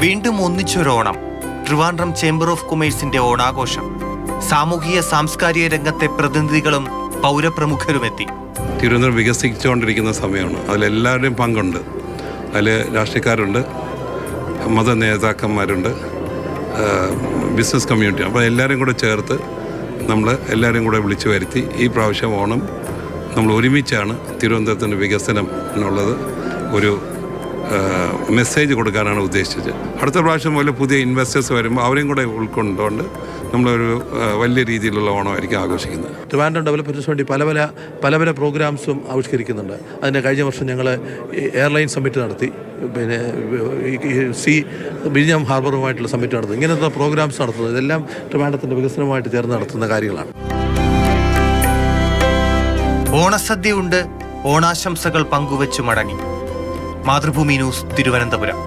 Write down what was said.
വീണ്ടും ഒന്നിച്ചൊരോണം. Trivandrum chamber of കൊമേഴ്സിന്റെ ഓണാഘോഷം. സാമൂഹിക സാംസ്കാരിക രംഗത്തെ പ്രതിനിധികളും പൗരപ്രമുഖരുമെത്തി. തിരുവനന്തപുരം വികസിച്ചുകൊണ്ടിരിക്കുന്ന സമയമാണ്. അതിലെല്ലാവരുടെയും പങ്കുണ്ട്. അതിൽ രാഷ്ട്രീയക്കാരുണ്ട്, മത നേതാക്കന്മാരുണ്ട്, ബിസിനസ് കമ്മ്യൂണിറ്റി. അപ്പോൾ എല്ലാവരും കൂടെ ചേർത്ത് നമ്മൾ എല്ലാവരും കൂടെ വിളിച്ചു വരുത്തി ഈ പ്രാവശ്യം ഓണം നമ്മൾ ഒരുമിച്ചാണ് തിരുവനന്തപുരത്തിൻ്റെ വികസനം എന്നുള്ളത് ഒരു മെസ്സേജ് കൊടുക്കാനാണ് ഉദ്ദേശിച്ചത്. അടുത്ത പ്രാവശ്യം പോലെ പുതിയ ഇൻവെസ്റ്റേഴ്സ് വരുമ്പോൾ അവരെയും കൂടെ ഉൾക്കൊണ്ടുകൊണ്ട് നമ്മളൊരു വലിയ രീതിയിലുള്ള ഓണമായിരിക്കും ആഘോഷിക്കുന്നത്. ട്രിവാൻഡ്രം ഡെവലപ്മെൻറ്റിന് വേണ്ടി പല പല പ്രോഗ്രാംസും ആവിഷ്കരിക്കുന്നുണ്ട്. അതിന് കഴിഞ്ഞ വർഷം ഞങ്ങൾ എയർലൈൻ സമ്മിറ്റ് നടത്തി, പിന്നെ വിഴിഞ്ഞം ഹാർബറുമായിട്ടുള്ള സമ്മിറ്റ് നടത്തുന്നത്. ഇങ്ങനത്തെ പ്രോഗ്രാംസ് നടത്തുന്നത് ഇതെല്ലാം ട്രിവാൻഡ്രത്തിൻ്റെ വികസനവുമായിട്ട് ചേർന്ന് നടത്തുന്ന കാര്യങ്ങളാണ്. ഓണസദ്യ ഉണ്ട്, ഓണാശംസകൾ പങ്കുവച്ചു മടങ്ങി. മാതൃഭൂമി ന്യൂസ്, തിരുവനന്തപുരം.